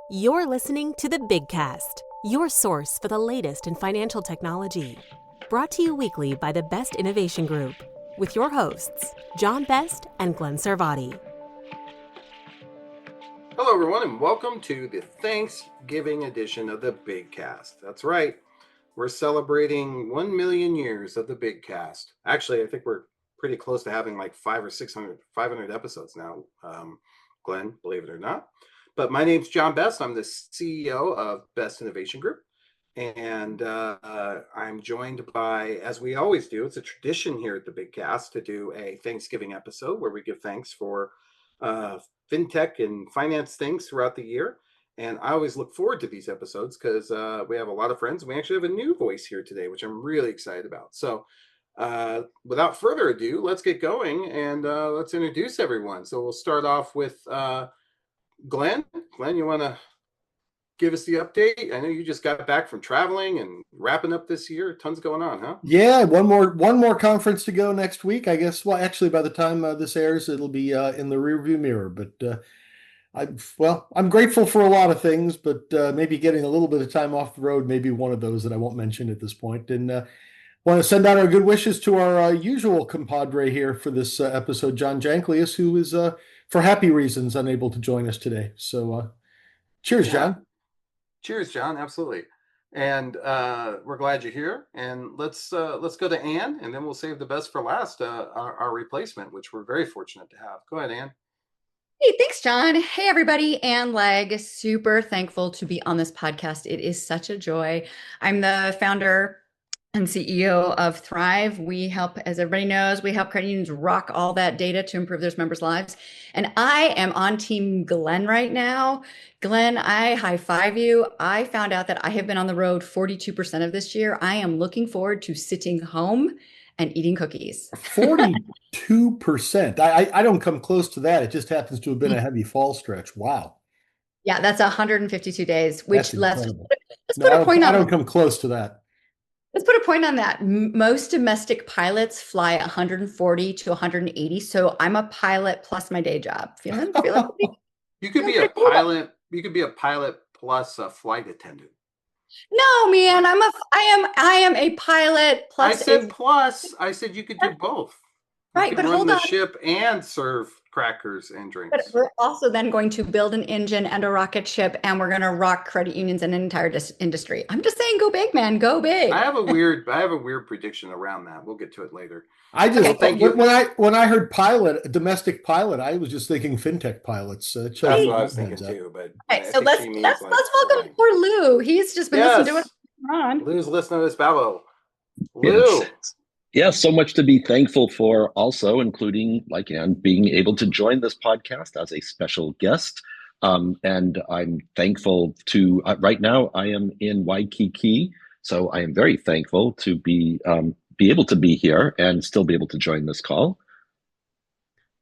You're listening to the Big Cast, your source for the latest in financial technology. Brought to you weekly by the Best Innovation Group, with your hosts, John Best and Glenn Sarvati. Hello, everyone, and welcome to the Thanksgiving edition of the Big Cast. That's right. We're celebrating 1 million years of the Big Cast. Actually, I think we're pretty close to having like 500 episodes now, Glenn, believe it or not. But my name's John Best. I'm the CEO of Best Innovation Group. And I'm joined by, as we always do, it's a tradition here at the Big Cast to do a Thanksgiving episode where we give thanks for fintech and finance things throughout the year. And I always look forward to these episodes because we have a lot of friends. We actually have a new voice here today, which I'm really excited about. So without further ado, let's get going and let's introduce everyone. So we'll start off with Glenn. Glenn, you want to give us the update? I know you just got back from traveling and wrapping up this year. Tons going on, huh? Yeah, one more conference to go next week, I guess. Well, actually, by the time this airs, it'll be in the rearview mirror. But I'm grateful for a lot of things, but maybe getting a little bit of time off the road may be one of those that I won't mention at this point. And want to send out our good wishes to our usual compadre here for this episode, John Janklius, who is, for happy reasons, unable to join us today. So cheers, John. Cheers, John. Absolutely. And we're glad you're here. And let's go to Ann, and then we'll save the best for last, our replacement, which we're very fortunate to have. Go ahead, Ann. Hey, thanks, John. Hey, everybody. Ann Legg, super thankful to be on this podcast. It is such a joy. I'm the founder and CEO of Thrive. We help, as everybody knows, we help credit unions rock all that data to improve their members' lives. And I am on Team Glenn right now. Glenn, I high five you. I found out that I have been on the road 42% of this year. I am looking forward to sitting home and eating cookies. 42%. I don't come close to that. It just happens to have been a heavy fall stretch. Wow. Yeah, that's 152 days, which let's put a point on. I don't come close to that. Let's put a point on that. Most domestic pilots fly 140 to 180. So I'm a pilot plus my day job. Feeling You could be a pilot. You could be a pilot plus a flight attendant. No, man, I am a pilot plus. I said plus. I said you could do both. Right, but hold on. Run the ship and serve crackers and drinks. But we're also then going to build an engine and a rocket ship, and we're going to rock credit unions and an entire industry. I'm just saying, go big, man, go big. I have a weird prediction around that. We'll get to it later. I just when I heard pilot, domestic pilot, I was just thinking fintech pilots. That's what I was thinking too. But so let's welcome poor Lou. He's just been listening to what's going on. Lou's listening to this babble. Lou. Yes, so much to be thankful for also, including, like Ann, being able to join this podcast as a special guest. And I'm thankful to, right now I am in Waikiki, so I am very thankful to be able to be here and still be able to join this call.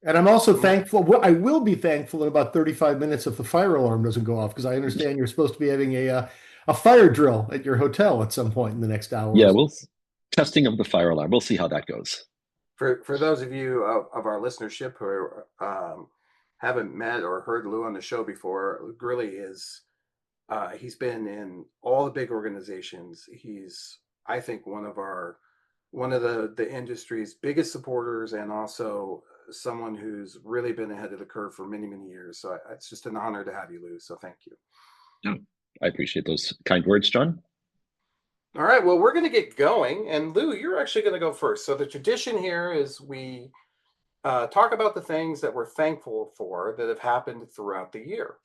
And I'm also thankful, I will be thankful in about 35 minutes if the fire alarm doesn't go off, because I understand you're supposed to be having a fire drill at your hotel at some point in the next hour. Yeah, testing of the fire alarm. We'll see how that goes. For those of you of our listenership who haven't met or heard Lou on the show before, really is he's been in all the big organizations. He's, I think, one of the industry's biggest supporters, and also someone who's really been ahead of the curve for many, many years. So it's just an honor to have you, Lou. So thank you. Yeah, I appreciate those kind words, John. All right, well, we're going to get going. And Lou, you're actually going to go first. So the tradition here is we talk about the things that we're thankful for that have happened throughout the year.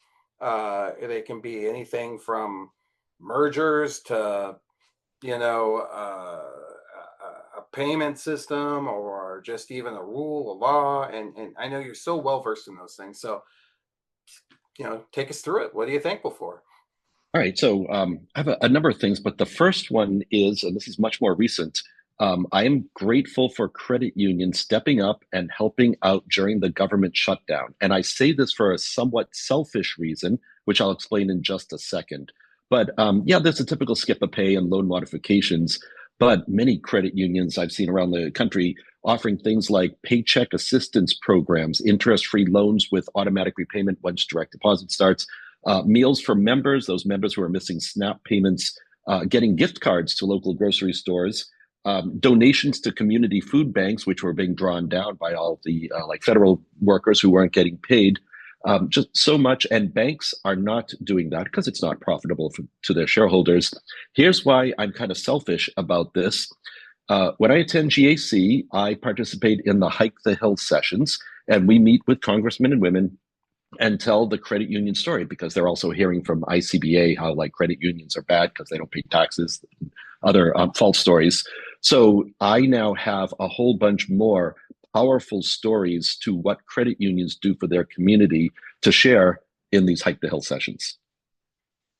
They can be anything from mergers to, a payment system, or just even a rule, a law. And I know you're so well versed in those things. So, take us through it. What are you thankful for? All right, so I have a number of things, but the first one is, and this is much more recent, I am grateful for credit unions stepping up and helping out during the government shutdown. And I say this for a somewhat selfish reason, which I'll explain in just a second. But there's a typical skip a pay and loan modifications, but many credit unions I've seen around the country offering things like paycheck assistance programs, interest-free loans with automatic repayment once direct deposit starts, meals for members, those members who are missing SNAP payments, getting gift cards to local grocery stores, donations to community food banks, which were being drawn down by all the like federal workers who weren't getting paid. Just so much. And banks are not doing that because it's not profitable to their shareholders. Here's why I'm kind of selfish about this. When I attend GAC, I participate in the Hike the Hill sessions, and we meet with congressmen and women and tell the credit union story, because they're also hearing from ICBA how like credit unions are bad because they don't pay taxes, other false stories. So I now have a whole bunch more powerful stories to what credit unions do for their community to share in these Hike the Hill sessions.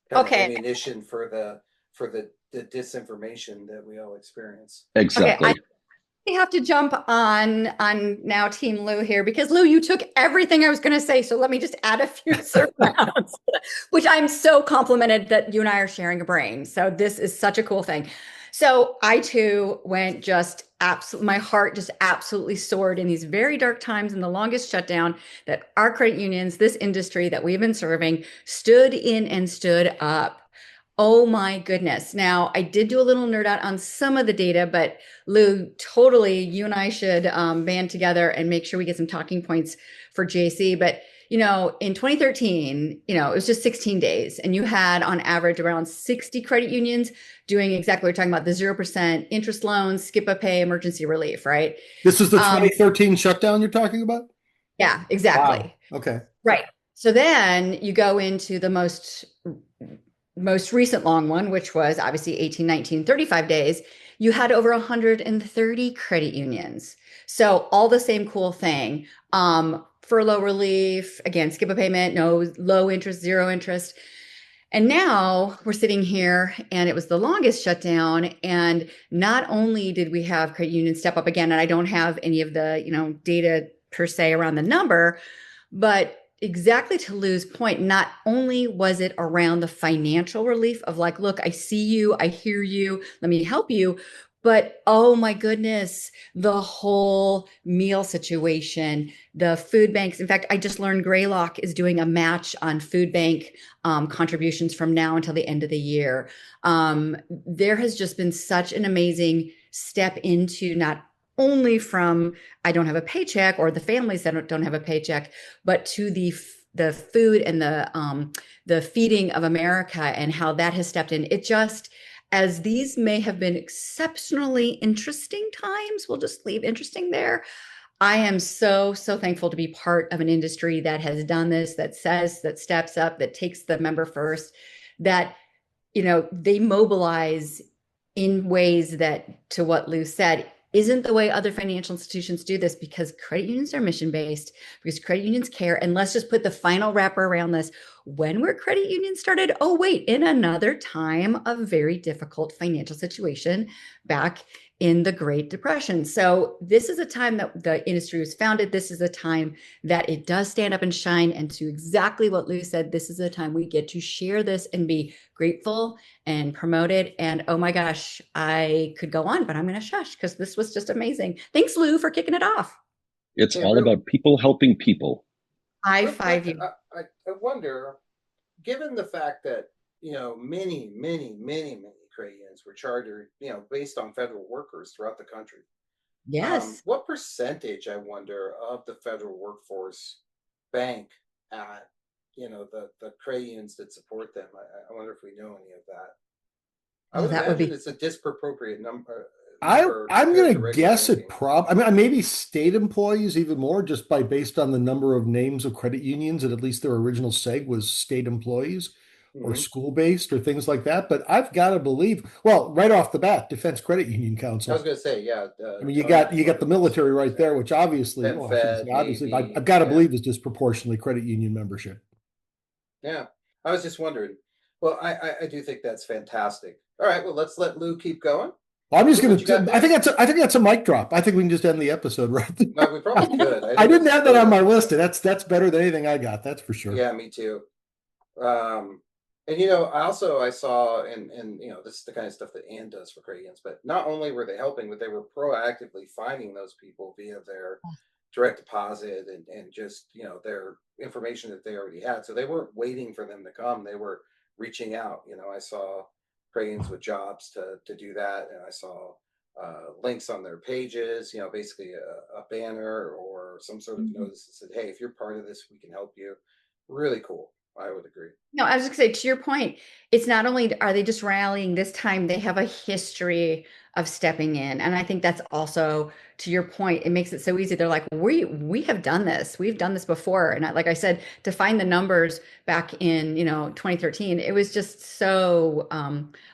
Kind of Okay. ammunition for the disinformation that we all experience. Exactly. Okay, I have to jump on now Team Lou here, because Lou, you took everything I was going to say. So let me just add a few surrounds, which I'm so complimented that you and I are sharing a brain. So this is such a cool thing. So I too went my heart just absolutely soared in these very dark times in the longest shutdown that our credit unions, this industry that we've been serving, stood in and stood up. Oh my goodness. Now, I did do a little nerd out on some of the data, but Lou, totally, you and I should band together and make sure we get some talking points for JC. But, in 2013, it was just 16 days, and you had on average around 60 credit unions doing exactly what we're talking about, the 0% interest loans, skip a pay, emergency relief, right? This is the 2013 shutdown you're talking about? Yeah, exactly. Wow. Okay. Right. So then you go into the most recent long one, which was obviously 18, 19, 35 days, you had over 130 credit unions. So all the same cool thing. Furlough relief, again, skip a payment, no low interest, zero interest. And now we're sitting here, and it was the longest shutdown. And not only did we have credit unions step up again, and I don't have any of the, data per se around the number, but exactly to Lou's point, not only was it around the financial relief of like, look, I see you, I hear you, let me help you. But oh my goodness, the whole meal situation, the food banks. In fact, I just learned Greylock is doing a match on food bank contributions from now until the end of the year. There has just been such an amazing step into not only from I don't have a paycheck, or the families that don't have a paycheck, but to the food and the feeding of America, and how that has stepped in. It just, as these may have been exceptionally interesting times, we'll just leave interesting there. I am so, so thankful to be part of an industry that has done this, that says, that steps up, that takes the member first, that, they mobilize in ways that, to what Lou said, isn't the way other financial institutions do this, because credit unions are mission-based, because credit unions care. And let's just put the final wrapper around this. When were credit unions started? Oh, wait, in another time of very difficult financial situation back in the Great Depression. So this is a time that the industry was founded. This is a time that it does stand up and shine. And to exactly what Lou said, this is a time we get to share this and be grateful and promote it. And oh my gosh, I could go on, but I'm going to shush because this was just amazing. Thanks, Lou, for kicking it off. It's all about people helping people. High five you. I wonder, given the fact that, many credit unions were chartered, based on federal workers throughout the country. Yes. What percentage, I wonder, of the federal workforce bank at, the credit unions that support them? I wonder if we know any of that. I would imagine it's a disproportionate number. I'm going to guess it maybe state employees even more, just based on the number of names of credit unions, and at least their original seg was state employees or school-based or things like that. But I've got to believe, well, right off the bat, Defense Credit Union Council. I was going to say, yeah. You got the military right there, which obviously, I've got to believe is disproportionately credit union membership. Yeah, I was just wondering. Well, I do think that's fantastic. All right, well, let's let Lou keep going. I'm just going to. I think that's a mic drop. I think we can just end the episode right there. No, we probably could. I didn't have that on my list. That's better than anything I got. That's for sure. Yeah, me too. And I saw, and this is the kind of stuff that Ann does for credit unions. But not only were they helping, but they were proactively finding those people via direct deposit and just, their information that they already had. So they weren't waiting for them to come. They were reaching out. I saw Cranes with jobs to do that. And I saw links on their pages, basically a banner or some sort of notice that said, hey, if you're part of this, we can help you. Really cool. I would agree. No, I was just gonna say, to your point, it's not only are they just rallying this time, they have a history of stepping in. And I think that's also, to your point, it makes it so easy. They're like, we have done this. We've done this before. And like I said, to find the numbers back in, 2013, it was just so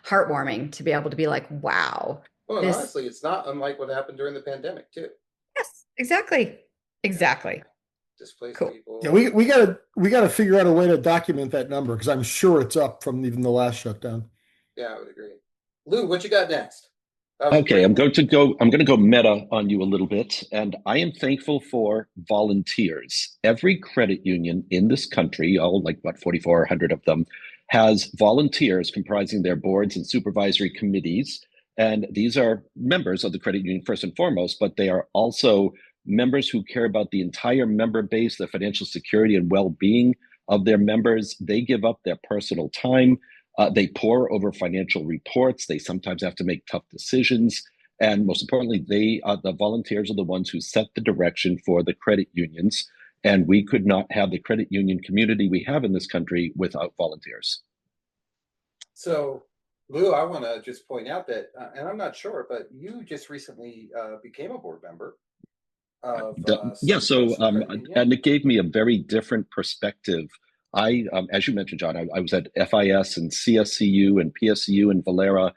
heartwarming to be able to be like, wow, Well, and this, honestly, it's not unlike what happened during the pandemic too. yes, exactly. Exactly. Displaced Cool. people. Yeah, we gotta figure out a way to document that number because I'm sure it's up from even the last shutdown. Yeah, I would agree. Lou, what you got next? That was a Okay, great I'm one. going to go meta on you a little bit, and I am thankful for volunteers. Every credit union in this country, all like what 4,400 of them, has volunteers comprising their boards and supervisory committees. And these are members of the credit union first and foremost, but they are also members who care about the entire member base, the financial security and well-being of their members. They give up their personal time. They pore over financial reports. They sometimes have to make tough decisions. And most importantly, the volunteers are the ones who set the direction for the credit unions. And we could not have the credit union community we have in this country without volunteers. So, Lou, I want to just point out that, and I'm not sure, but you just recently became a board member of Yeah, so Central Credit Union. and it gave me a very different perspective. As you mentioned, John, I was at FIS and CSCU and PSCU and Valera,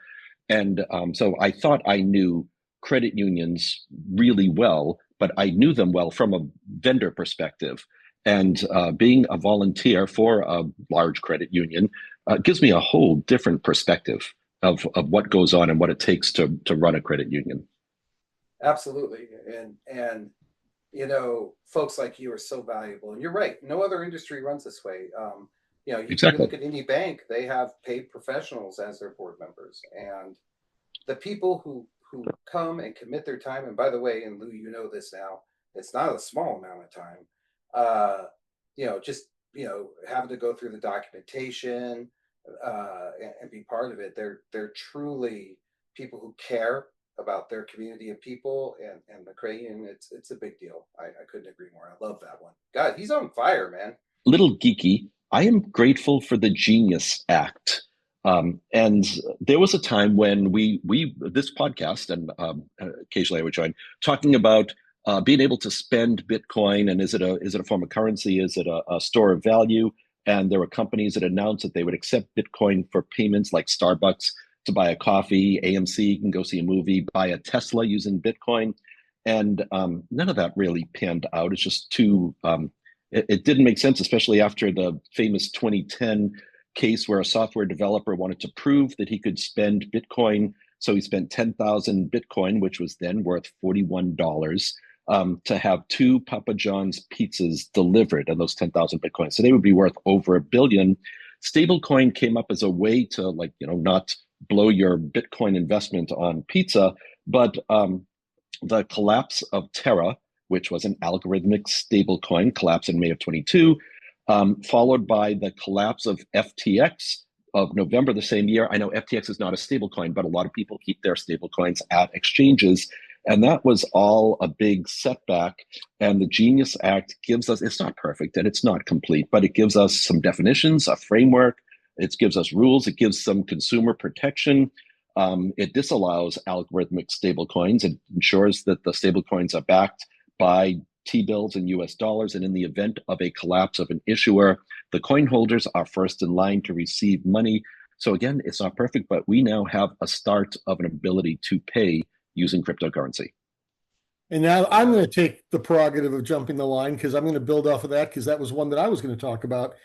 and so I thought I knew credit unions really well, but I knew them well from a vendor perspective. And being a volunteer for a large credit union gives me a whole different perspective of what goes on and what it takes to run a credit union. Absolutely. And folks like you are so valuable. And you're right. No other industry runs this way. You Exactly. look at any bank, they have paid professionals as their board members. And the people who come and commit their time, and by the way, and Lou, you know this now, it's not a small amount of time. Just having to go through the documentation and be part of it. They're truly people who care about their community of people and the credit union. It's a big deal. I couldn't agree more. I love that one. God, he's on fire, man. Little geeky. I am grateful for the Genius Act. And there was a time when this podcast, and occasionally I would join, talking about being able to spend Bitcoin, and is it a form of currency? Is it a store of value? And there were companies that announced that they would accept Bitcoin for payments, like Starbucks to buy a coffee, AMC can go see a movie, buy a Tesla using Bitcoin, and none of that really panned out. It's just too. It didn't make sense, especially after the famous 2010 case where a software developer wanted to prove that he could spend Bitcoin. So he spent 10,000 Bitcoin, which was then worth $41, to have 2 Papa John's pizzas delivered on those 10,000 Bitcoins. So they would be worth over $1 billion. Stablecoin came up as a way to, not blow your Bitcoin investment on pizza, but the collapse of Terra, which was an algorithmic stablecoin, collapsed in May of 22, followed by the collapse of FTX of November the same year. I know FTX is not a stablecoin, but a lot of people keep their stablecoins at exchanges. And that was all a big setback. And the Genius Act gives us, it's not perfect and it's not complete, but it gives us some definitions, a framework. It gives us rules. It gives some consumer protection. It disallows algorithmic stablecoins. It ensures that the stablecoins are backed by T-bills and US dollars. And in the event of a collapse of an issuer, the coin holders are first in line to receive money. So again, it's not perfect, but we now have a start of an ability to pay using cryptocurrency. And now I'm going to take the prerogative of jumping the line because I'm going to build off of that because that was one that I was going to talk about.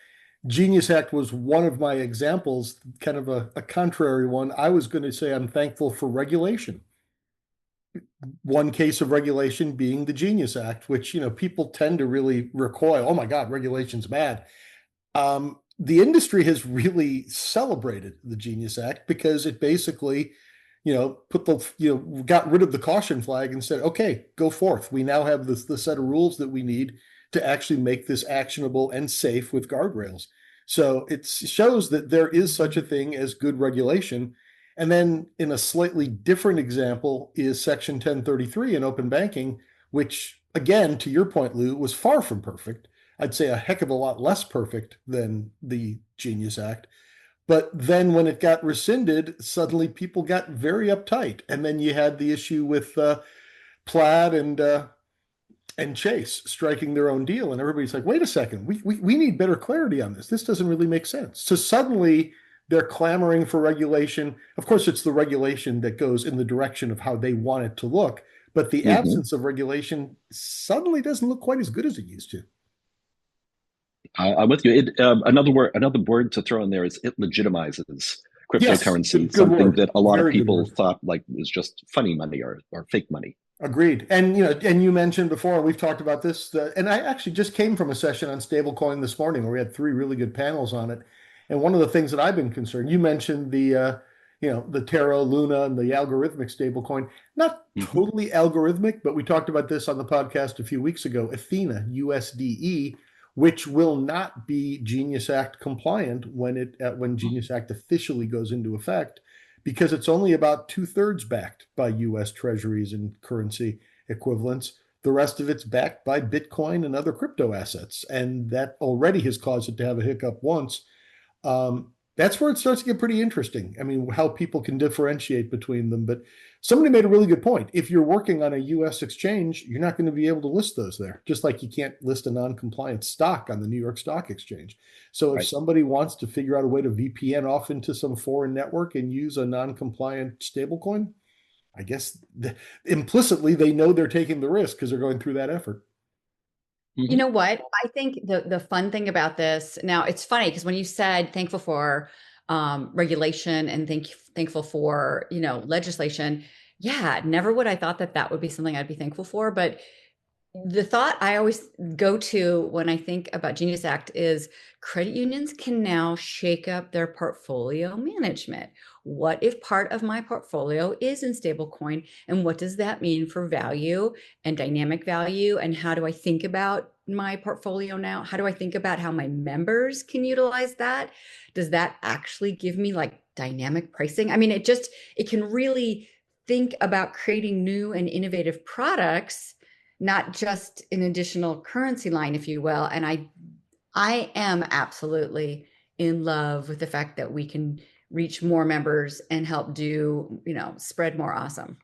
Genius Act was one of my examples, kind of a contrary one. I was going to say I'm thankful for regulation. One case of regulation being the Genius Act, which, people tend to really recoil. Oh my God, regulation's bad. The industry has really celebrated the Genius Act because it basically, got rid of the caution flag and said, okay, go forth. We now have the set of rules that we need to actually make this actionable and safe with guardrails. So it shows that there is such a thing as good regulation. And then in a slightly different example is Section 1033 in open banking, which again, to your point, Lou, was far from perfect. I'd say a heck of a lot less perfect than the Genius Act. But then when it got rescinded, suddenly people got very uptight. And then you had the issue with Plaid and Chase striking their own deal. And everybody's like, wait a second, we need better clarity on this. This doesn't really make sense. So suddenly they're clamoring for regulation. Of course, it's the regulation that goes in the direction of how they want it to look. But the absence of regulation suddenly doesn't look quite as good as it used to. I'm with you. Another word to throw in there is it legitimizes cryptocurrency, yes, something that a lot of Very people thought like was just funny money or fake money. Agreed. And you mentioned before, we've talked about this, and I actually just came from a session on stablecoin this morning where we had 3 really good panels on it. And one of the things that I've been concerned, you mentioned the Terra, Luna, and the algorithmic stablecoin. Not totally algorithmic, but we talked about this on the podcast a few weeks ago. Athena, USDE, which will not be Genius Act compliant when Genius Act officially goes into effect, because it's only about 2/3 backed by US treasuries and currency equivalents. The rest of it's backed by Bitcoin and other crypto assets. And that already has caused it to have a hiccup once. That's where it starts to get pretty interesting. I mean, how people can differentiate between them. But somebody made a really good point. If you're working on a US exchange, you're not going to be able to list those there, just like you can't list a non-compliant stock on the New York Stock Exchange. So if somebody wants to figure out a way to VPN off into some foreign network and use a non-compliant stablecoin, I guess implicitly they know they're taking the risk because they're going through that effort. You know what? I think the fun thing about this, now it's funny because when you said thankful for regulation and thankful for, legislation, yeah, never would I thought that would be something I'd be thankful for. But the thought I always go to when I think about Genius Act is credit unions can now shake up their portfolio management. What if part of my portfolio is in stablecoin? And what does that mean for value and dynamic value? And how do I think about my portfolio now? How do I think about how my members can utilize that? Does that actually give me like dynamic pricing? I mean, it can really think about creating new and innovative products, not just an additional currency line, if you will. And I am absolutely in love with the fact that we can reach more members and help do, spread more awesome.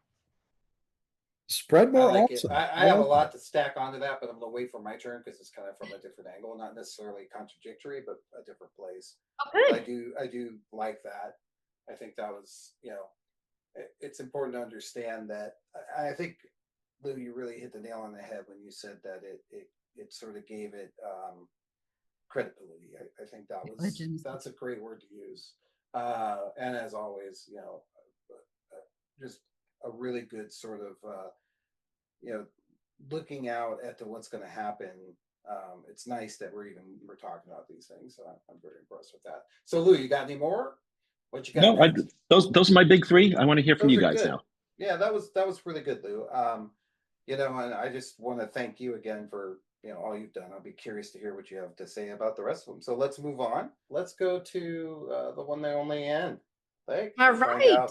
Spread more awesome. I have a lot to stack onto that, but I'm going to wait for my turn because it's kind of from a different angle, not necessarily contradictory, but a different place. Okay. I do like that. I think that was, it's important to understand that. I think, Lou, you really hit the nail on the head when you said that it sort of gave it credibility. I think that's a great word to use. And as always, just a really good sort of, looking out at what's going to happen. It's nice that we're talking about these things. So I'm very impressed with that. So Lou, you got any more? What you got? No, those are my big 3. I want to hear from you guys now. Yeah, that was really good, Lou. And I just want to thank you again for all you've done. I'll be curious to hear what you have to say about the rest of them. So let's move on. Let's go to the one and only Ann. Thanks. All right.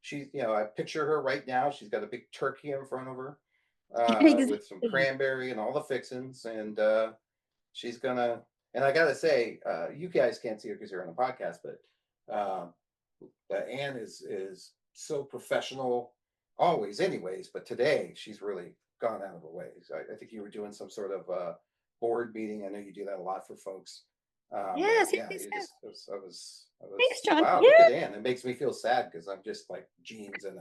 She's, I picture her right now. She's got a big turkey in front of her with some cranberry and all the fixins, and she's gonna. And I gotta say, you guys can't see her because you're on a podcast, but Ann is so professional always, anyways. But today she's really gone out of her way. So I think you were doing some sort of board meeting. I know you do that a lot for folks. Yes. Yeah, I was Thanks, John. wow, Yeah. look at Ann. It makes me feel sad because I'm just like jeans and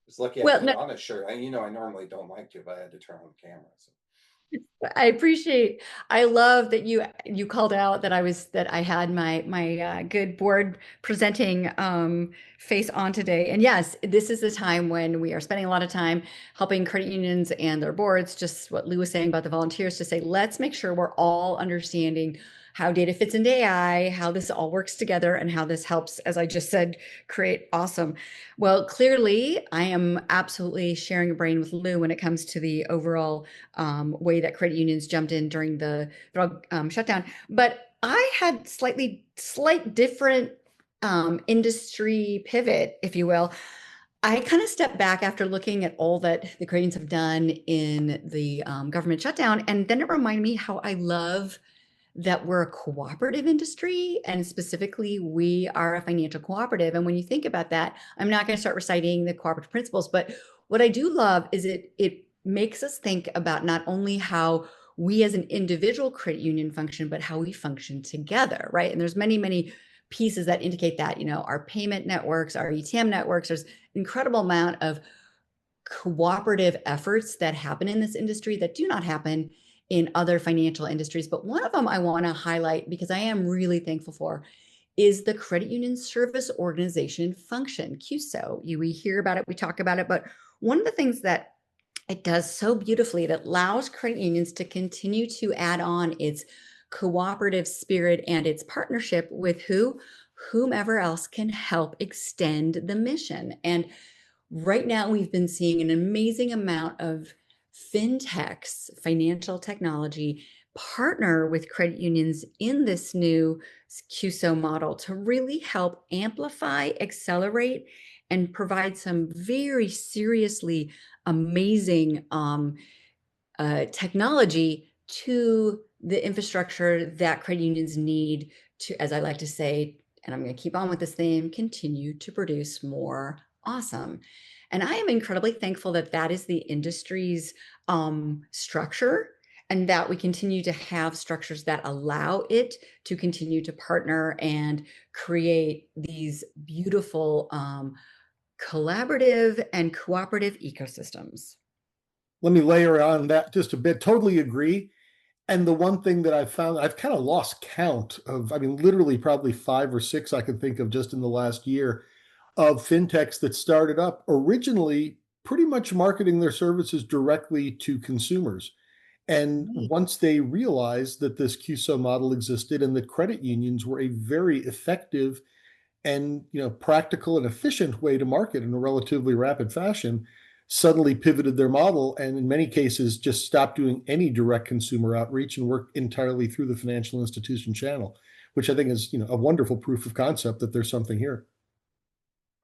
just lucky I put on a shirt. I normally don't like to, but I had to turn on the camera. So. I love that you called out that I had my good board presenting face on today. And yes, this is the time when we are spending a lot of time helping credit unions and their boards, just what Lou was saying about the volunteers, to say, let's make sure we're all understanding how data fits into AI, how this all works together, and how this helps, as I just said, create awesome. Well, clearly, I am absolutely sharing a brain with Lou when it comes to the overall way that credit unions jumped in during the federal shutdown. But I had slight different industry pivot, if you will. I kind of stepped back after looking at all that the credit unions have done in the government shutdown, and then it reminded me how I love that we're a cooperative industry, and specifically we are a financial cooperative. And when you think about that, I'm not going to start reciting the cooperative principles, but what I do love is it makes us think about not only how we as an individual credit union function, but how we function together, right? And there's many pieces that indicate that, our payment networks, our ETM networks, there's incredible amount of cooperative efforts that happen in this industry that do not happen in other financial industries. But one of them I want to highlight because I am really thankful for is the credit union service organization function, QSO. We hear about it, we talk about it, but one of the things that it does so beautifully, that allows credit unions to continue to add on its cooperative spirit and its partnership with whomever else can help extend the mission. And right now, we've been seeing an amazing amount of fintechs, financial technology, partner with credit unions in this new QSO model to really help amplify, accelerate, and provide some very seriously amazing technology to the infrastructure that credit unions need to, as I like to say, and I'm going to keep on with this theme, continue to produce more awesome. And I am incredibly thankful that that is the industry's structure, and that we continue to have structures that allow it to continue to partner and create these beautiful collaborative and cooperative ecosystems. Let me layer on that just a bit. Totally agree. And the one thing that I've found, I've kind of lost count of, I mean, literally probably 5 or 6 I can think of just in the last year of fintechs that started up originally pretty much marketing their services directly to consumers. And once they realized that this QSO model existed and that credit unions were a very effective and practical and efficient way to market in a relatively rapid fashion, suddenly pivoted their model and in many cases just stopped doing any direct consumer outreach and worked entirely through the financial institution channel, which I think is a wonderful proof of concept that there's something here.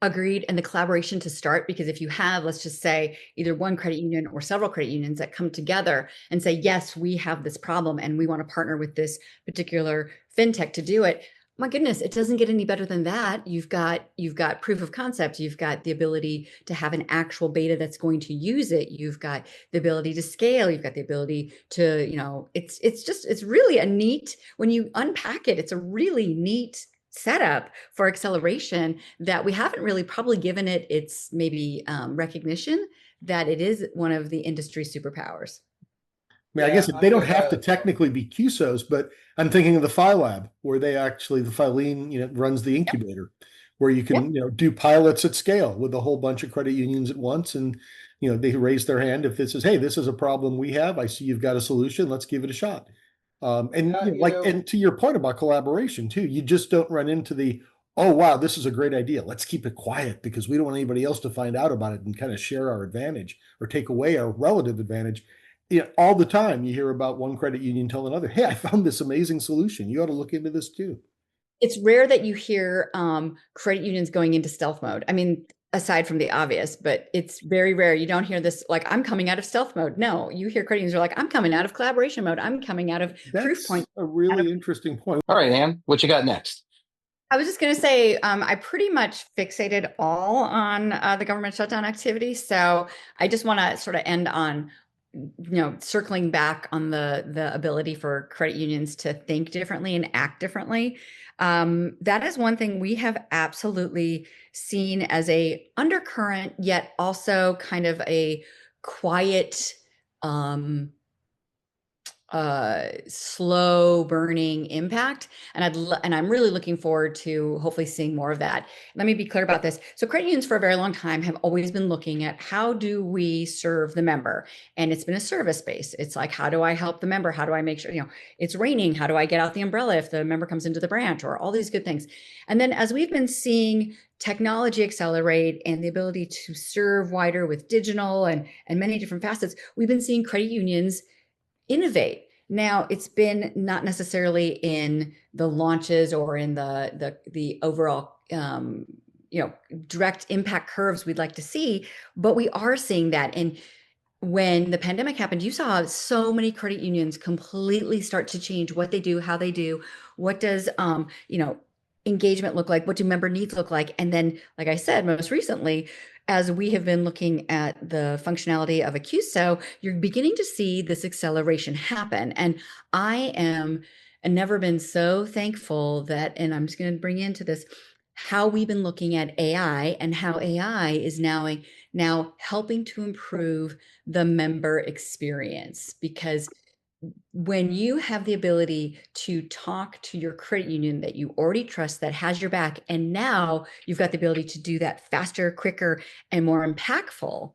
Agreed. And the collaboration to start, because if you have, let's just say, either one credit union or several credit unions that come together and say, yes, we have this problem and we want to partner with this particular fintech to do it. My goodness, it doesn't get any better than that. You've got proof of concept. You've got the ability to have an actual beta that's going to use it. You've got the ability to scale. You've got the ability to, it's really a neat, when you unpack it, it's a really neat setup for acceleration that we haven't really probably given it its maybe recognition that it is one of the industry superpowers. I mean, I guess they don't have to technically be QSOs, but I'm thinking of the Phi Lab, where they actually, the Philene, runs the incubator, where you can, do pilots at scale with a whole bunch of credit unions at once. And, they raise their hand if this is, hey, this is a problem we have. I see you've got a solution. Let's give it a shot. And to your point about collaboration too, you just don't run into the, oh, wow, this is a great idea. Let's keep it quiet because we don't want anybody else to find out about it and kind of share our advantage or take away our relative advantage. All the time you hear about one credit union tell another, hey, I found this amazing solution. You ought to look into this too. It's rare that you hear credit unions going into stealth mode. I mean, aside from the obvious, but it's very rare. You don't hear this, like, I'm coming out of stealth mode. No, you hear credit unions are like, I'm coming out of collaboration mode. I'm coming out of proof point. That's a really interesting point. All right, Ann, what you got next? I was just going to say, I pretty much fixated all on the government shutdown activity. So I just want to sort of end on, circling back on the ability for credit unions to think differently and act differently. That is one thing we have absolutely seen as a undercurrent, yet also kind of a quiet slow burning impact. And I'm really looking forward to hopefully seeing more of that. Let me be clear about this. So credit unions for a very long time have always been looking at how do we serve the member? And it's been a service base. It's like, how do I help the member? How do I make sure, it's raining? How do I get out the umbrella if the member comes into the branch, or all these good things? And then as we've been seeing technology accelerate and the ability to serve wider with digital and many different facets, we've been seeing credit unions innovate. Now, it's been not necessarily in the launches or in the overall direct impact curves we'd like to see, but we are seeing that. And when the pandemic happened, you saw so many credit unions completely start to change what they do, how they do, what does engagement look like, what do member needs look like, and then, like I said, most recently, as we have been looking at the functionality of Accuso, you're beginning to see this acceleration happen. And I am never been so thankful that, and I'm just going to bring into this, how we've been looking at AI and how AI is now helping to improve the member experience. Because when you have the ability to talk to your credit union that you already trust, that has your back, and now you've got the ability to do that faster, quicker, and more impactful,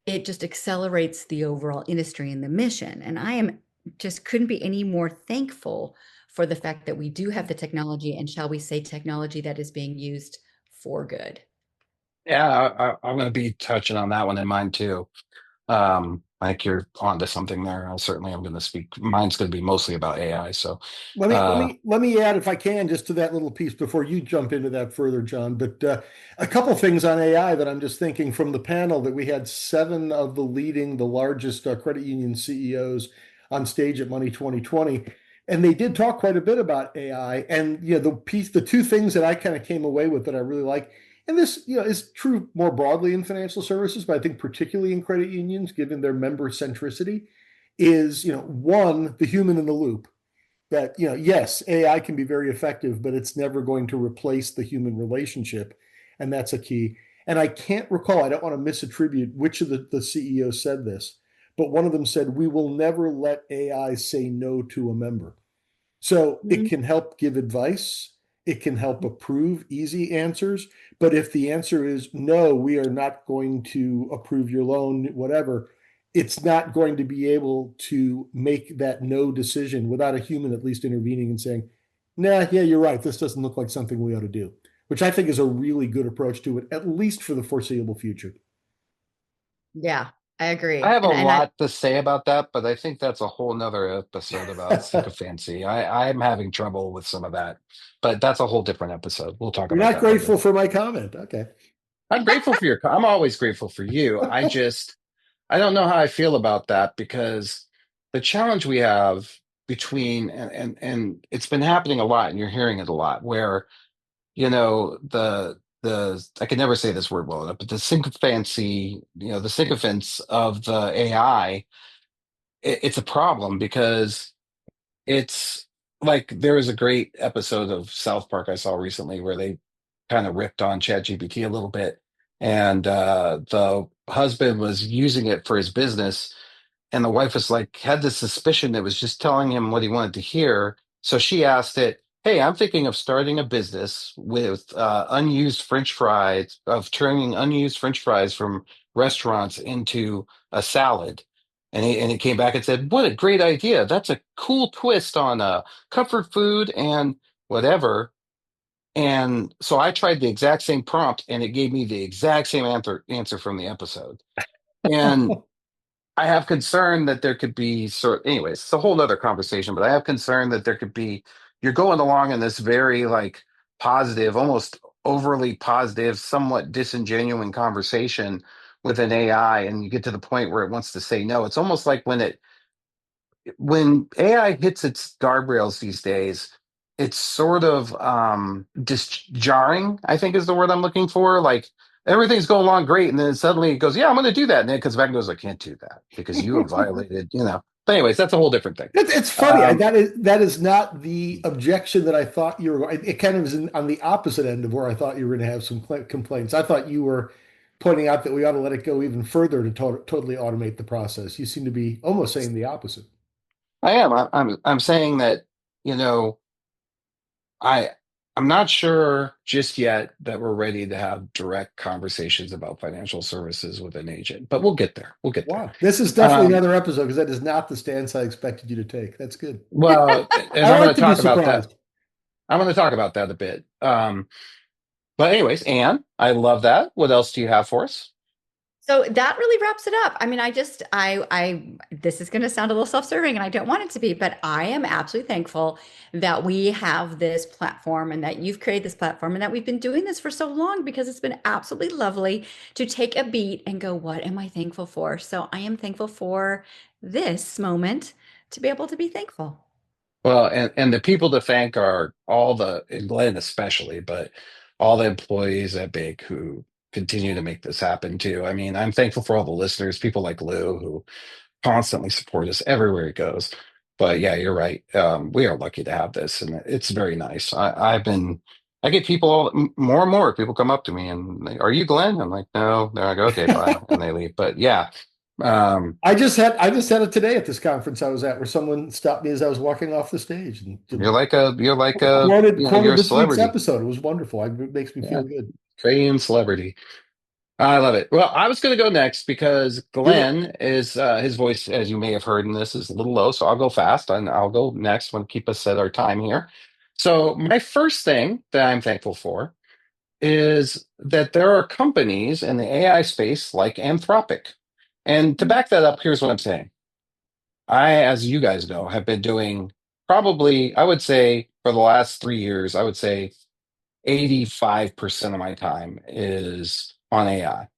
it just accelerates the overall industry and the mission. And I am just couldn't be any more thankful for the fact that we do have the technology, and shall we say technology that is being used for good. Yeah, I'm going to be touching on that one in mine too. I think you're onto something there. Certainly, I'm going to speak. Mine's going to be mostly about AI. So, Let me let uh, me let me add, if I can, just to that little piece before you jump into that further, John. But a couple things on AI that I'm just thinking from the panel that we had seven of the largest credit union CEOs on stage at Money 2020, and they did talk quite a bit about AI. And the two things that I kind of came away with that I really like, and this is true more broadly in financial services, but I think particularly in credit unions, given their member centricity, is one, the human in the loop, that yes, AI can be very effective, but it's never going to replace the human relationship, and that's a key. And I can't recall, I don't want to misattribute which of the CEOs said this, but one of them said, we will never let AI say no to a member. So it Mhm. can help give advice, it can help approve easy answers, but if the answer is no, we are not going to approve your loan, whatever, it's not going to be able to make that no decision without a human at least intervening and saying, nah, yeah, you're right, this doesn't look like something we ought to do, which I think is a really good approach to it, at least for the foreseeable future. Yeah, I I agree. have a And I lot to say about that, but I think that's a whole nother episode about sycophancy. I'm having trouble with some of that, but that's a whole different episode. We'll talk You're about not that later. grateful for my comment. Okay. I'm grateful for I'm always grateful for you. I don't know how I feel about that because the challenge we have between, and it's been happening a lot, and you're hearing it a lot, where I can never say this word well enough, but the sycophancy, the sycophants of the AI, it's a problem because it's like there was a great episode of South Park I saw recently where they kind of ripped on ChatGPT a little bit, and the husband was using it for his business, and the wife was like had this suspicion that was just telling him what he wanted to hear. So she asked it, "Hey, I'm thinking of starting a business with unused French fries, of turning unused French fries from restaurants into a salad." And he came back and said, "What a great idea! That's a cool twist on comfort food and whatever." And so I tried the exact same prompt, and it gave me the exact same answer from the episode. And I have concern that there could be anyways, it's a whole other conversation, but I have concern that there could be, you're going along in this very like positive, almost overly positive, somewhat disingenuine conversation with an AI, and you get to the point where it wants to say no. It's almost like when AI hits its guardrails these days, it's sort of just jarring, I think is the word I'm looking for. Like everything's going along great, and then suddenly it goes, "Yeah, I'm going to do that," and then it comes back and goes, "I can't do that because you have violated." But anyways, that's a whole different thing. It's funny. Um, That is not the objection that I thought you were. It kind of is on the opposite end of where I thought you were going to have some complaints. I thought you were pointing out that we ought to let it go even further to totally automate the process. You seem to be almost saying the opposite. I am. I'm saying that, you know, I I'm not sure just yet that we're ready to have direct conversations about financial services with an agent, but we'll get there. We'll get there. Wow. This is definitely Um, another episode because that is not the stance I expected you to take. That's good. well, and I I'm going like to to be talk about that. surprised. I'm going to talk about that a bit. But anyways, Anne, I love that. What else do you have for us? So that really wraps it up. I mean, this is going to sound a little self-serving and I don't want it to be, but I am absolutely thankful that we have this platform and that you've created this platform and that we've been doing this for so long because it's been absolutely lovely to take a beat and go, what am I thankful for? So I am thankful for this moment to be able to be thankful. Well, and the people to thank are all the, and Glenn especially, but all the employees at Big who continue to make this happen too. I mean, I'm thankful for all the listeners, people like Lou who constantly support us everywhere it goes. But yeah, you're right. We are lucky to have this, and it's very nice. I get people more and more. People come up to me and are you Glenn? I'm like, no. They're like, okay, bye, and they leave. But yeah, um, I just had it today at this conference I was at where someone stopped me as I was walking off the stage and you're quoted a this week's celebrity, episode. It was wonderful. It makes me yeah, feel good. Korean celebrity. I love it. Well, I was going to go next because Do it. Glenn is his voice, as you may have heard in this, is a little low. So I'll go fast and I'll go next. Want to keep us at our time here. So my first thing that I'm thankful for is that there are companies in the AI space like Anthropic. And to back that up, here's what I'm saying. I, as you guys know, have been doing probably, I would say, for the last 3 years, I would say 85% of my time is on AI.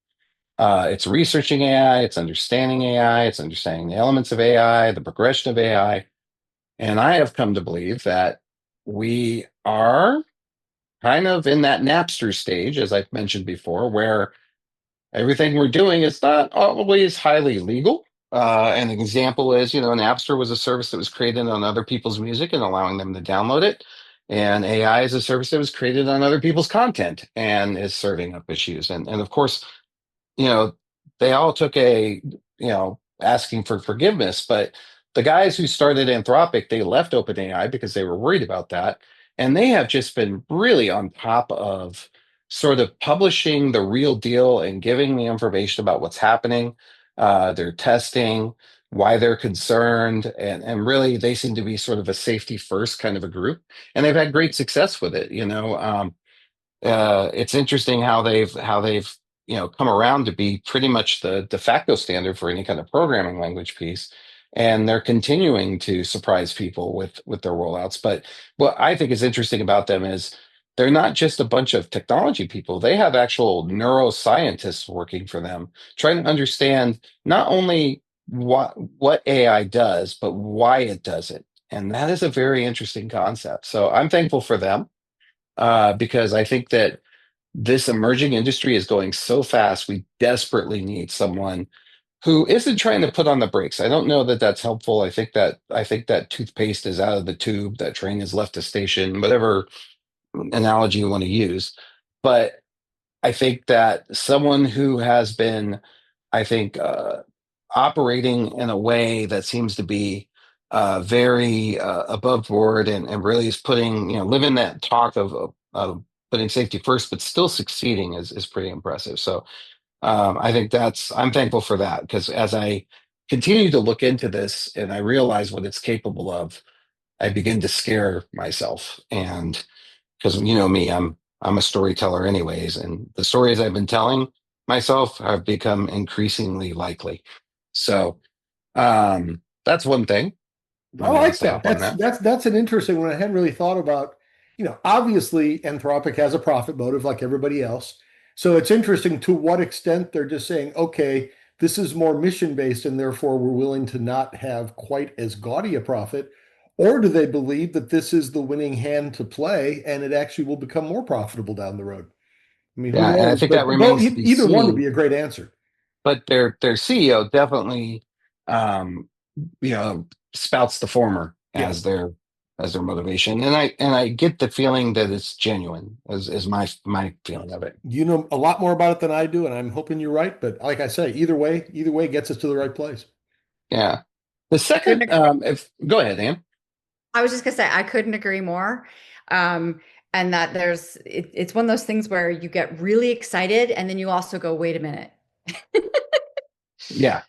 It's researching AI, it's understanding AI, it's understanding the elements of AI, the progression of AI. And I have come to believe that we are kind of in that Napster stage, as I've mentioned before, where everything we're doing is not always highly legal. An example is, Napster was a service that was created on other people's music and allowing them to download it. And AI is a service that was created on other people's content and is serving up issues. And of course, you know, they all took asking for forgiveness, but the guys who started Anthropic, they left OpenAI because they were worried about that. And they have just been really on top of sort of publishing the real deal and giving the information about what's happening, their testing, why they're concerned. And really, they seem to be sort of a safety first kind of a group. And they've had great success with it. It's interesting how they've come around to be pretty much the de facto standard for any kind of programming language piece, and they're continuing to surprise people with their rollouts. But what I think is interesting about them is they're not just a bunch of technology people; they have actual neuroscientists working for them, trying to understand not only what AI does, but why it does it. And that is a very interesting concept. So I'm thankful for them because I think that this emerging industry is going so fast. We desperately need someone who isn't trying to put on the brakes. I don't know that that's helpful. I think that toothpaste is out of the tube, that train has left the station, whatever analogy you want to use. But I think that someone who has been, I think, operating in a way that seems to be very above board and really is putting, living that talk of putting safety first, but still succeeding is pretty impressive. So I think I'm thankful for that because as I continue to look into this and I realize what it's capable of, I begin to scare myself. And because you know me, I'm a storyteller anyways, and the stories I've been telling myself have become increasingly likely. So that's one thing. I Maybe I'll like stop that. on That's that. that's that's an interesting one. I hadn't really thought about, obviously Anthropic has a profit motive like everybody else. So it's interesting to what extent they're just saying, okay, this is more mission based and therefore we're willing to not have quite as gaudy a profit. Or do they believe that this is the winning hand to play and it actually will become more profitable down the road? I mean, who Yeah, and I knows? think that But both, remains to be either one would seen. be a great answer. But their CEO definitely, um, you know, spouts the former Yeah. as their motivation, and I get the feeling that it's genuine. Is my feeling of it. You know a lot more about it than I do, and I'm hoping you're right. But like I say, either way gets us to the right place. Yeah. The Couldn't second, agree. if go ahead, Ann. I was just gonna say I couldn't agree more. And that it's one of those things where you get really excited and then you also go, wait a minute. Yeah,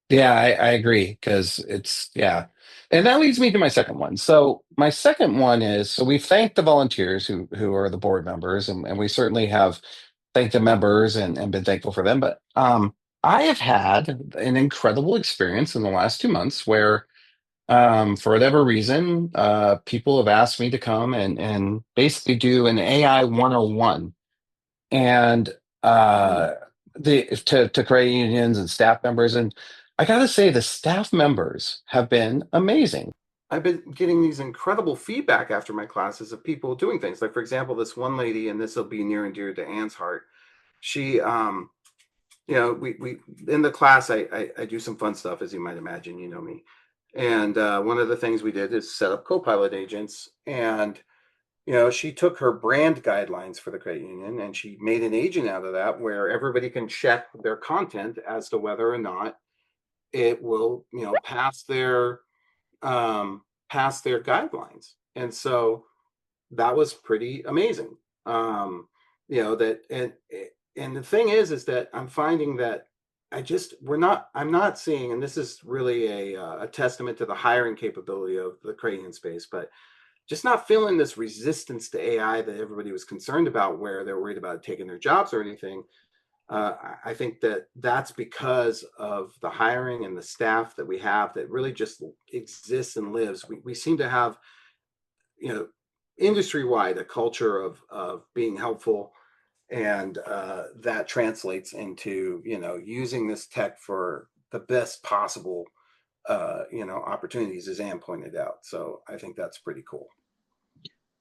yeah, I agree because it's yeah, and that leads me to my second one. So my second one is so we've thanked the volunteers who are the board members, and we certainly have thanked the members and been thankful for them. But I have had an incredible experience in the last 2 months where for whatever reason, people have asked me to come and basically do an AI 101 and Mm. the to credit unions and staff members. And I gotta say, the staff members have been amazing. I've been getting these incredible feedback after my classes of people doing things. Like, for example, this one lady, and this will be near and dear to Anne's heart. She, we in the class, I do some fun stuff, as you might imagine. You know me, and one of the things we did is set up co-pilot agents. And she took her brand guidelines for the credit union and she made an agent out of that, where everybody can check their content as to whether or not it will, pass their guidelines. And so that was pretty amazing. That and the thing is that I'm finding that I'm not seeing, and this is really a testament to the hiring capability of the credit union space, but just not feeling this resistance to AI that everybody was concerned about, where they're worried about taking their jobs or anything. I think that that's because of the hiring and the staff that we have that really just exists and lives. We seem to have, you know, industry wide a culture of being helpful, and that translates into using this tech for the best possible opportunities, as Ann pointed out. So I think that's pretty cool.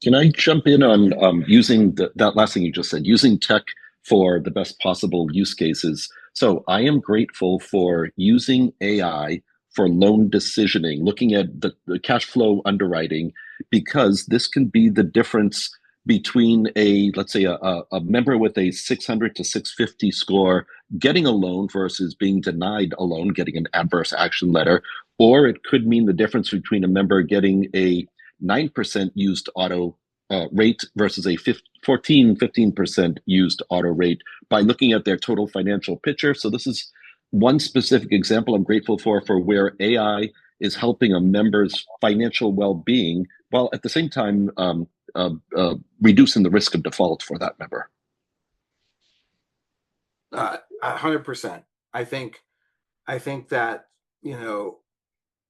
Can I jump in on using that last thing you just said, using tech for the best possible use cases? So I am grateful for using AI for loan decisioning, looking at the cash flow underwriting, because this can be the difference between let's say, a member with a 600 to 650 score getting a loan versus being denied a loan, getting an adverse action letter. Or it could mean the difference between a member getting a 9% used auto rate versus a 15% used auto rate by looking at their total financial picture. So this is one specific example I'm grateful for where AI is helping a member's financial well-being while at the same time reducing the risk of default for that member. 100%. I think that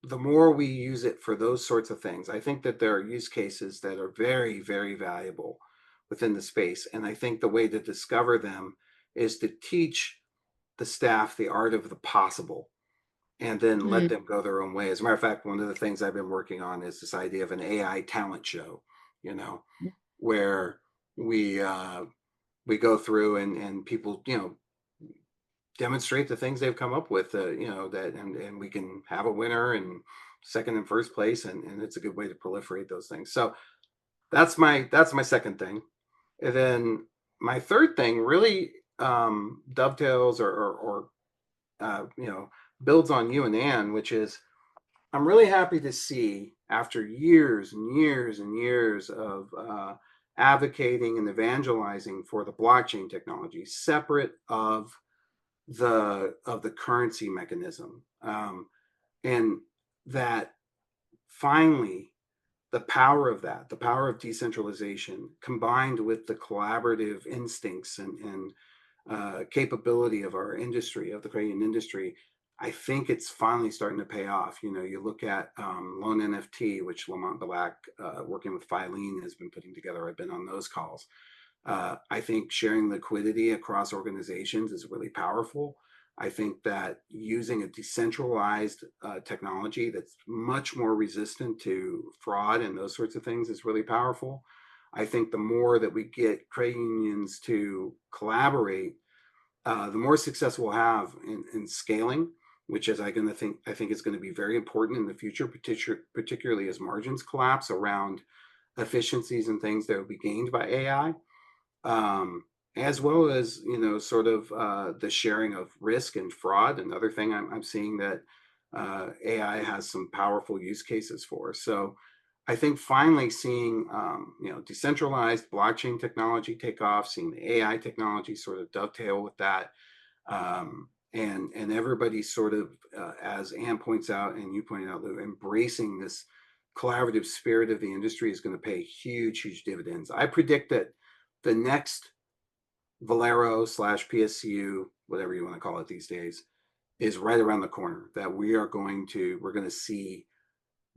the more we use it for those sorts of things, I think that there are use cases that are very, very valuable within the space. And I think the way to discover them is to teach the staff the art of the possible and then let Mm. them go their own way. As a matter of fact, one of the things I've been working on is this idea of an AI talent show, where we go through and people, demonstrate the things they've come up with, that, and we can have a winner and second and first place, and it's a good way to proliferate those things. So that's my second thing. And then my third thing really dovetails or builds on you and Ann, which is I'm really happy to see, after years and years and years of advocating and evangelizing for the blockchain technology, separate of the currency mechanism, and that finally the power of decentralization, combined with the collaborative instincts and capability of our industry, of the Canadian industry, I think it's finally starting to pay off. You look at Loan NFT, which Lamont Black, working with Filene, has been putting together. I've been on those calls. I think sharing liquidity across organizations is really powerful. I think that using a decentralized technology that's much more resistant to fraud and those sorts of things is really powerful. I think the more that we get credit unions to collaborate, the more success we'll have in scaling, which is I think is going to be very important in the future, particularly as margins collapse around efficiencies and things that will be gained by AI, as well as sort of the sharing of risk and fraud. Another thing I'm seeing that AI has some powerful use cases for. So I think finally seeing decentralized blockchain technology take off, seeing the AI technology sort of dovetail with that, and everybody sort of, as Ann points out and you pointed out, Lou, embracing this collaborative spirit of the industry is going to pay huge dividends. I predict that the next Valero / PSCU, whatever you want to call it these days, is right around the corner. That we're going to see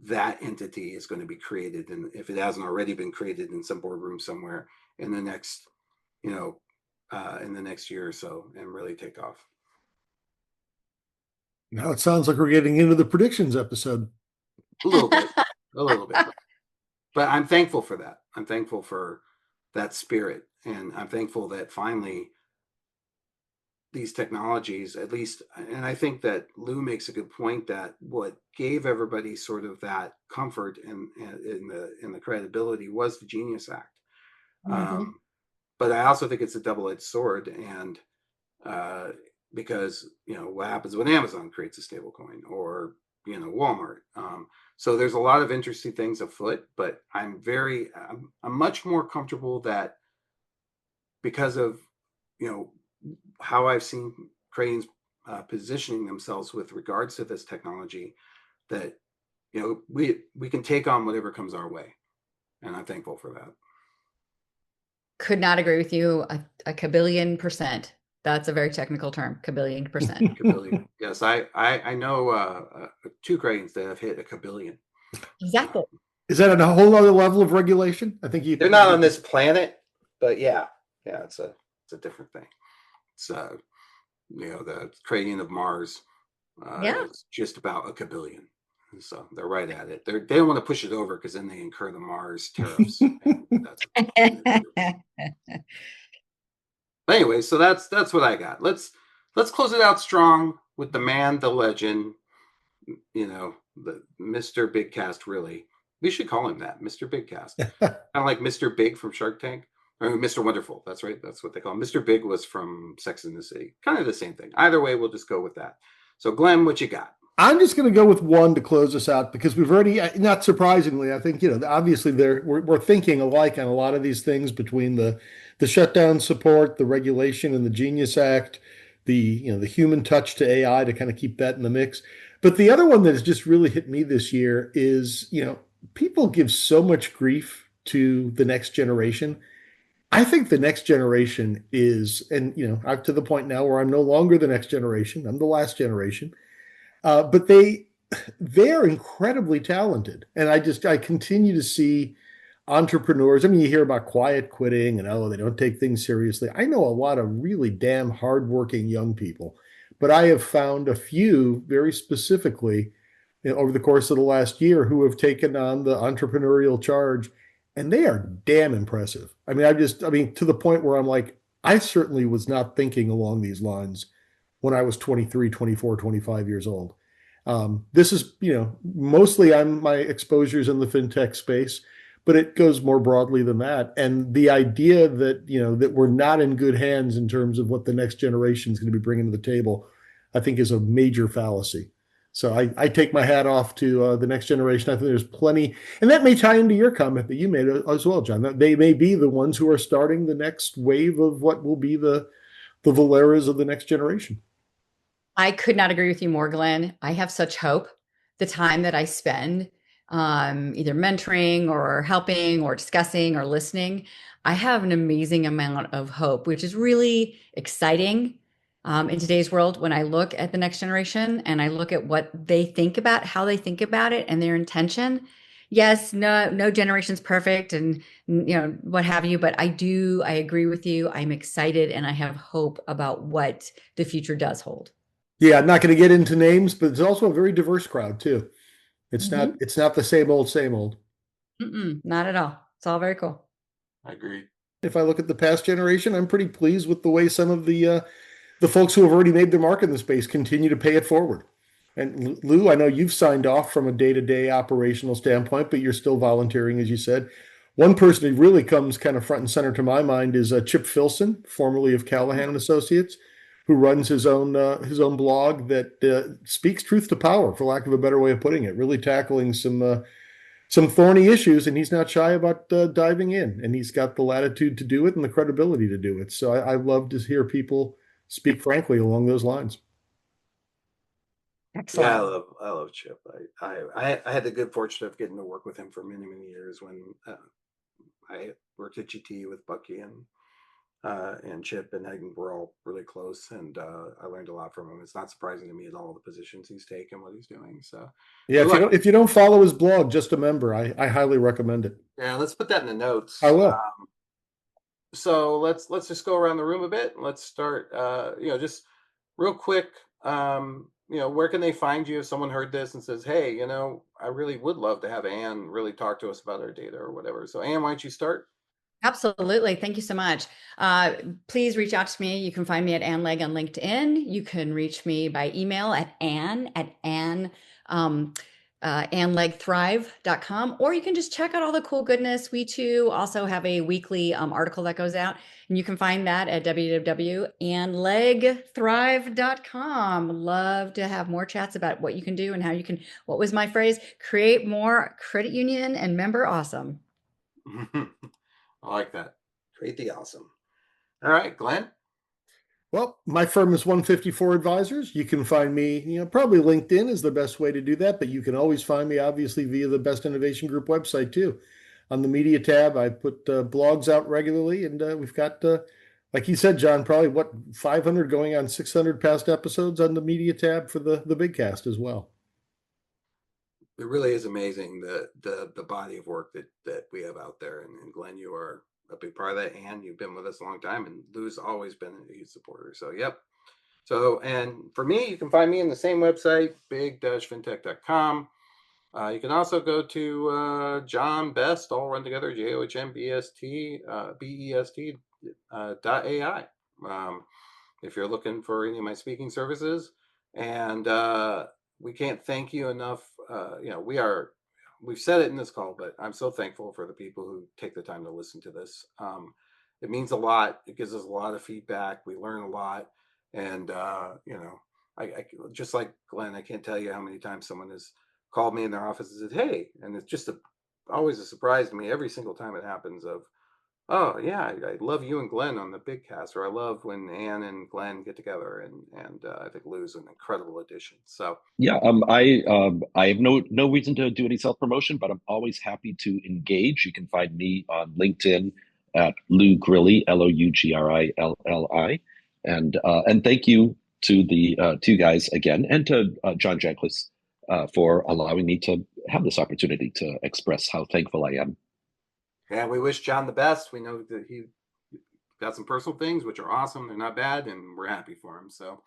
that entity is going to be created, and if it hasn't already been created in some boardroom somewhere in the next, in the next year or so, and really take off. Now it sounds like we're getting into the predictions episode. A little bit. But I'm thankful for that. I'm thankful for that spirit, and I'm thankful that finally these technologies, at least, and I think that Lou makes a good point, that what gave everybody sort of that comfort and in the credibility was the Genius Act. But I also think it's a double-edged sword, and because what happens when Amazon creates a stable coin, or Walmart. So there's a lot of interesting things afoot, but I'm much more comfortable that, because of how I've seen cranes positioning themselves with regards to this technology, that we can take on whatever comes our way, and I'm thankful for that. Could not agree with you a kabillion %. That's a very technical term, kabillion %. Kabillion. Yes, I know 2 cranes that have hit a kabillion. Exactly. Is that a whole other level of regulation? I think they're not on this planet, but yeah, it's a different thing. So the cranium of Mars is just about a kabillion. So they're right at it. They don't want to push it over, because then they incur the Mars tariffs. Anyway, so that's what I got. Let's close it out strong with the man, the legend, the Mr. Big Cast. Really, we should call him that, Mr. Big Cast. Kind of like Mr. Big from Shark Tank, or Mr. Wonderful. That's right. That's what they call him. Mr. Big was from Sex and the City. Kind of the same thing. Either way, we'll just go with that. So, Glenn, what you got? I'm just going to go with one to close us out, because we've already, not surprisingly, I think, obviously we're thinking alike on a lot of these things, between the shutdown support, the regulation, and the Genius Act, the human touch to AI to kind of keep that in the mix. But the other one that has just really hit me this year is, people give so much grief to the next generation. I think the next generation is, and I'm to the point now where I'm no longer the next generation. I'm the last generation. But they are incredibly talented. And I continue to see entrepreneurs. I mean, you hear about quiet quitting and, they don't take things seriously. I know a lot of really damn hardworking young people, but I have found a few very specifically over the course of the last year who have taken on the entrepreneurial charge, and they are damn impressive. I mean, to the point where I'm like, I certainly was not thinking along these lines when I was 23, 24, 25 years old. This is, mostly my exposure's in the fintech space, but it goes more broadly than that. And the idea that, that we're not in good hands in terms of what the next generation is going to be bringing to the table, I think is a major fallacy. So I take my hat off to the next generation. I think there's plenty, and that may tie into your comment that you made as well, John, that they may be the ones who are starting the next wave of what will be the Valeras of the next generation. I could not agree with you more, Glenn. I have such hope. The time that I spend either mentoring or helping or discussing or listening, I have an amazing amount of hope, which is really exciting in today's world. When I look at the next generation and I look at what they think about, how they think about it, and their intention. Yes, no generation's perfect, and what have you, but I agree with you. I'm excited, and I have hope about what the future does hold. Yeah, I'm not going to get into names, but it's also a very diverse crowd too. It's not the same old. Not at all. It's all very cool. I agree. If I look at the past generation, I'm pretty pleased with the way some of the folks who have already made their mark in the space continue to pay it forward. And Lou, I know you've signed off from a day-to-day operational standpoint, but you're still volunteering, as you said. One person who really comes kind of front and center to my mind is Chip Filson, formerly of Callahan and Associates, who runs his own blog that speaks truth to power, for lack of a better way of putting it, really tackling some thorny issues, and he's not shy about diving in, and he's got the latitude to do it and the credibility to do it. So I love to hear people speak frankly along those lines. Excellent. Yeah, I love Chip. I had the good fortune of getting to work with him for many, many years when I worked at GT with Bucky and Chip, and I we're all really close, and I learned a lot from him. It's not surprising to me at all the positions he's taken, what he's doing. So Yeah, if you don't follow his blog, just a member, I highly recommend it. yeah, let's put that in the notes. I will. So let's just go around the room a bit. Let's start. Just real quick. Where can they find you if someone heard this and says, "Hey, I really would love to have Ann really talk to us about our data or whatever." So Ann, why don't you start? Absolutely. Thank you so much. Please reach out to me. You can find me at Ann Legg on LinkedIn. You can reach me by email at AnnLeggThrive.com, or you can just check out all the cool goodness. We too also have a weekly article that goes out, and you can find that at www.AnnLeggThrive.com. Love to have more chats about what you can do and how you can, what was my phrase? Create more credit union and member awesome. I like that. Create the awesome. All right, Glenn. Well, my firm is 154 Advisors. You can find me, probably LinkedIn is the best way to do that, but you can always find me obviously via the Best Innovation Group website too. On the media tab, I put blogs out regularly, and we've got, like you said, John, probably 500 going on 600 past episodes on the media tab for the big cast as well. It really is amazing the body of work that we have out there, and Glenn, you are a big part of that, and you've been with us a long time, and Lou's always been a huge supporter. So yep. So, and for me, you can find me in the same website, big-fintech.com. You can also go to John Best, all run together, JOHNBEST.ai. If you're looking for any of my speaking services, and we can't thank you enough. We've said it in this call, but I'm so thankful for the people who take the time to listen to this. It means a lot. It gives us a lot of feedback. We learn a lot. And, I just like Glenn, I can't tell you how many times someone has called me in their office and said, "Hey," and it's just always a surprise to me every single time it happens of, "Oh yeah, I love you and Glenn on the big cast," or "I love when Ann and Glenn get together," and I think Lou's an incredible addition. So yeah, I have no reason to do any self promotion, but I'm always happy to engage. You can find me on LinkedIn at Lou Grilli, LOUGRILLI, and thank you to the two guys again, and to John Janklis for allowing me to have this opportunity to express how thankful I am. yeah, we wish John the best. We know that he got some personal things which are awesome. They're not bad, and we're happy for him. So,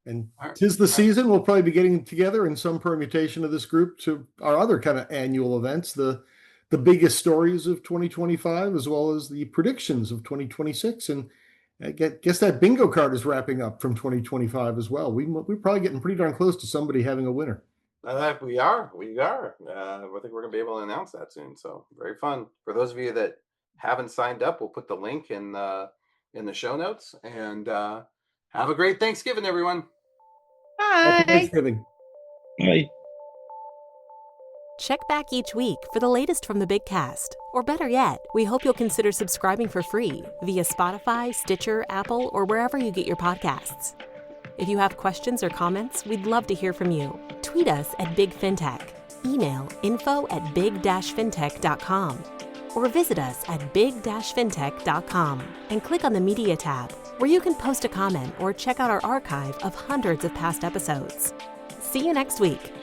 and all right. 'tis the season. We'll probably be getting together in some permutation of this group to our other kind of annual events, the biggest stories of 2025, as well as the predictions of 2026. And I guess that bingo card is wrapping up from 2025 as well. We're probably getting pretty darn close to somebody having a winner. We are. I think we're gonna be able to announce that soon. So very fun. For those of you that haven't signed up, we'll put the link in the show notes. And have a great Thanksgiving, everyone. Happy Bye. Thanksgiving. Bye. Check back each week for the latest from the big cast. Or better yet, we hope you'll consider subscribing for free via Spotify, Stitcher, Apple, or wherever you get your podcasts. If you have questions or comments, we'd love to hear from you. Tweet us at Big FinTech, email info@big-fintech.com, or visit us at big-fintech.com and click on the Media tab, where you can post a comment or check out our archive of hundreds of past episodes. See you next week.